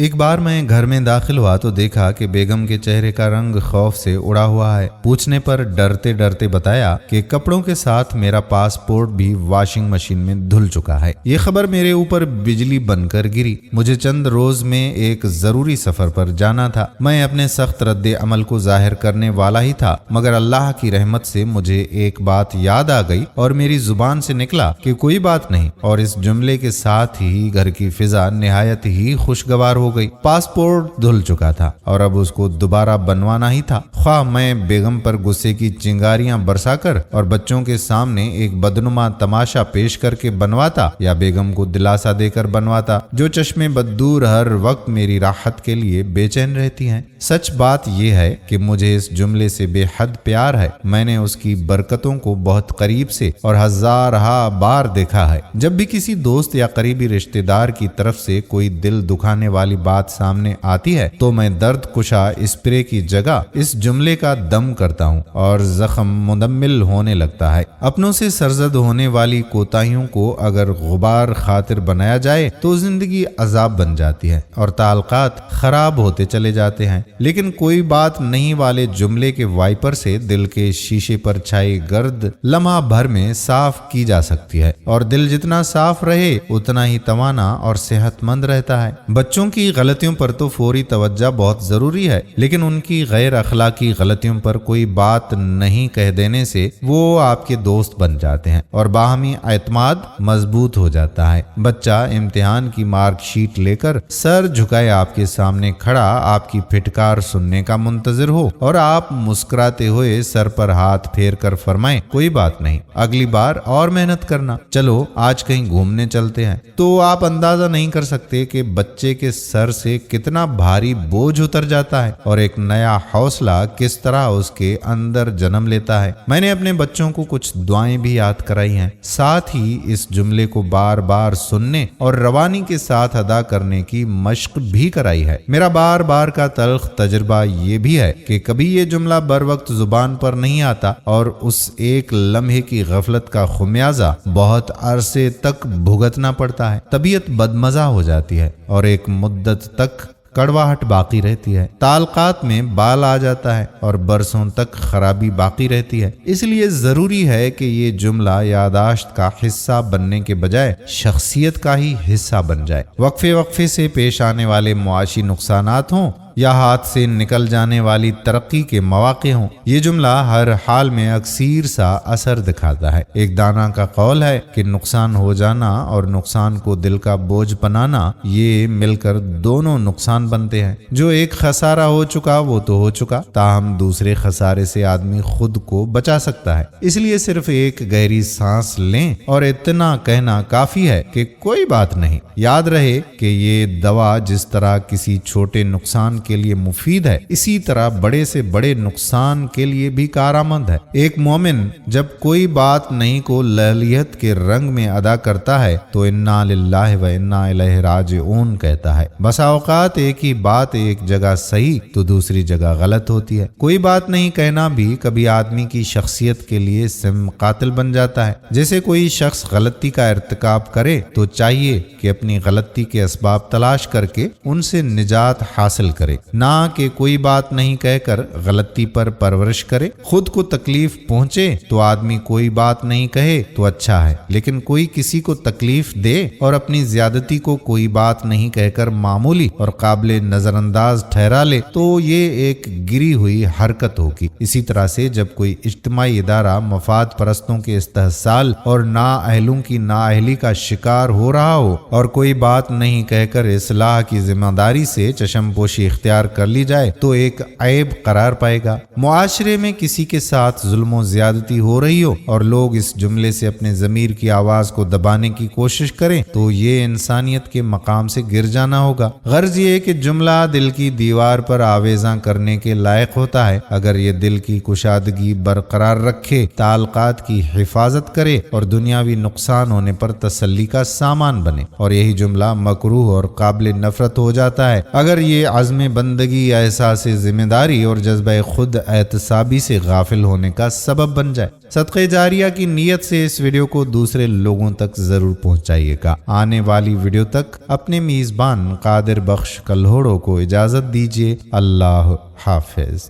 ایک بار میں گھر میں داخل ہوا تو دیکھا کہ بیگم کے چہرے کا رنگ خوف سے اڑا ہوا ہے۔ پوچھنے پر ڈرتے ڈرتے بتایا کہ کپڑوں کے ساتھ میرا پاسپورٹ بھی واشنگ مشین میں دھل چکا ہے۔ یہ خبر میرے اوپر بجلی بن کر گری۔ مجھے چند روز میں ایک ضروری سفر پر جانا تھا۔ میں اپنے سخت رد عمل کو ظاہر کرنے والا ہی تھا، مگر اللہ کی رحمت سے مجھے ایک بات یاد آ گئی اور میری زبان سے نکلا کہ کوئی بات نہیں، اور اس جملے کے ساتھ ہی گھر کی فضا نہایت ہی خوشگوار ہو گئی۔ پاسپورٹ دھل چکا تھا اور اب اس کو دوبارہ بنوانا ہی تھا۔ خواہ میں بیگم پر غصے کی چنگاریاں برسا کر اور بچوں کے سامنے ایک بدنما تماشا پیش کر کے بنواتا یا بیگم کو دلاسا دے کر بنواتا، جو چشمے بددور ہر وقت میری راحت کے لیے بے چین رہتی ہیں۔ سچ بات یہ ہے کہ مجھے اس جملے سے بے حد پیار ہے۔ میں نے اس کی برکتوں کو بہت قریب سے اور ہزارہا بار دیکھا ہے۔ جب بھی کسی دوست یا قریبی رشتہ دار کی طرف سے کوئی دل دکھانے والی بات سامنے آتی ہے تو میں درد کشا اسپرے کی جگہ اس جملے کا دم کرتا ہوں اور زخم مدمل ہونے لگتا ہے۔ اپنوں سے سرزد ہونے والی کوتاہیوں کو اگر غبار خاطر بنایا جائے تو زندگی عذاب بن جاتی ہے اور تعلقات خراب ہوتے چلے جاتے ہیں، لیکن کوئی بات نہیں والے جملے کے وائپر سے دل کے شیشے پر چھائی گرد لمحہ بھر میں صاف کی جا سکتی ہے، اور دل جتنا صاف رہے اتنا ہی توانا اور صحت مند رہتا ہے۔ بچوں کی غلطیوں پر تو فوری توجہ بہت ضروری ہے، لیکن ان کی غیر اخلاقی غلطیوں پر کوئی بات نہیں کہہ دینے سے وہ آپ کے دوست بن جاتے ہیں اور باہمی اعتماد مضبوط ہو جاتا ہے۔ بچہ امتحان کی مارک شیٹ لے کر سر جھکائے آپ کے سامنے کھڑا آپ کی پھٹکار سننے کا منتظر ہو اور آپ مسکراتے ہوئے سر پر ہاتھ پھیر کر فرمائیں کوئی بات نہیں، اگلی بار اور محنت کرنا، چلو آج کہیں گھومنے چلتے ہیں، تو آپ اندازہ نہیں کر سکتے کہ بچے کے سر سے کتنا بھاری بوجھ اتر جاتا ہے اور ایک نیا حوصلہ کس طرح اس کے اندر جنم لیتا ہے۔ میں نے اپنے بچوں کو کچھ دعائیں بھی یاد کرائی ہیں، ساتھ ہی اس جملے کو بار بار سننے اور روانی کے ساتھ ادا کرنے کی مشق بھی کرائی ہے۔ میرا بار بار کا تلخ تجربہ یہ بھی ہے کہ کبھی یہ جملہ بر وقت زبان پر نہیں آتا اور اس ایک لمحے کی غفلت کا خمیازہ بہت عرصے تک بھگتنا پڑتا ہے۔ طبیعت بدمزہ ہو جاتی ہے اور ایک مدت تک کڑواہٹ باقی رہتی ہے، تعلقات میں بال آ جاتا ہے اور برسوں تک خرابی باقی رہتی ہے۔ اس لیے ضروری ہے کہ یہ جملہ یادداشت کا حصہ بننے کے بجائے شخصیت کا ہی حصہ بن جائے۔ وقفے وقفے سے پیش آنے والے معاشی نقصانات ہوں یا ہاتھ سے نکل جانے والی ترقی کے مواقع ہوں، یہ جملہ ہر حال میں اکثیر سا اثر دکھاتا ہے۔ ایک دانا کا قول ہے کہ نقصان ہو جانا اور نقصان کو دل کا بوجھ بنانا، یہ مل کر دونوں نقصان بنتے ہیں۔ جو ایک خسارہ ہو چکا وہ تو ہو چکا، تاہم دوسرے خسارے سے آدمی خود کو بچا سکتا ہے۔ اس لیے صرف ایک گہری سانس لیں اور اتنا کہنا کافی ہے کہ کوئی بات نہیں۔ یاد رہے کہ یہ دوا جس طرح کسی چھوٹے نقصان کے لیے مفید ہے، اسی طرح بڑے سے بڑے نقصان کے لیے بھی کارآمد ہے۔ ایک مومن جب کوئی بات نہیں کو لہلیت کے رنگ میں ادا کرتا ہے تو انا للہ و انا الیہ راجعون کہتا ہے۔ بسا اوقات ایک ہی بات ایک جگہ صحیح تو دوسری جگہ غلط ہوتی ہے۔ کوئی بات نہیں کہنا بھی کبھی آدمی کی شخصیت کے لیے سم قاتل بن جاتا ہے۔ جیسے کوئی شخص غلطی کا ارتکاب کرے تو چاہیے کہ اپنی غلطی کے اسباب تلاش کر کے ان سے نجات حاصل کرے، نہ کہ کوئی بات نہیں کہہ کر غلطی پر پرورش کرے۔ خود کو تکلیف پہنچے تو آدمی کوئی بات نہیں کہے تو اچھا ہے، لیکن کوئی کسی کو تکلیف دے اور اپنی زیادتی کو کوئی بات نہیں کہہ کر معمولی اور قابل نظر انداز ٹھہرا لے تو یہ ایک گری ہوئی حرکت ہوگی۔ اسی طرح سے جب کوئی اجتماعی ادارہ مفاد پرستوں کے استحصال اور نااہلوں کی نااہلی کا شکار ہو رہا ہو اور کوئی بات نہیں کہہ کر اصلاح کی ذمہ داری سے چشم پوشی اختیار کر لی جائے تو ایک عیب قرار پائے گا۔ معاشرے میں کسی کے ساتھ ظلم و زیادتی ہو رہی ہو اور لوگ اس جملے سے اپنے ضمیر کی آواز کو دبانے کی کوشش کریں تو یہ انسانیت کے مقام سے گر جانا ہوگا۔ غرض یہ کہ جملہ دل کی دیوار پر آویزاں کرنے کے لائق ہوتا ہے اگر یہ دل کی کشادگی برقرار رکھے، تعلقات کی حفاظت کرے اور دنیاوی نقصان ہونے پر تسلی کا سامان بنے، اور یہی جملہ مکروہ اور قابل نفرت ہو جاتا ہے اگر یہ عزم بندگی، احساس ذمہ داری اور جذبہ خود احتسابی سے غافل ہونے کا سبب بن جائے۔ صدقہ جاریہ کی نیت سے اس ویڈیو کو دوسرے لوگوں تک ضرور پہنچائیے گا۔ آنے والی ویڈیو تک اپنے میزبان قادر بخش کلہوڑو کو اجازت دیجیے۔ اللہ حافظ۔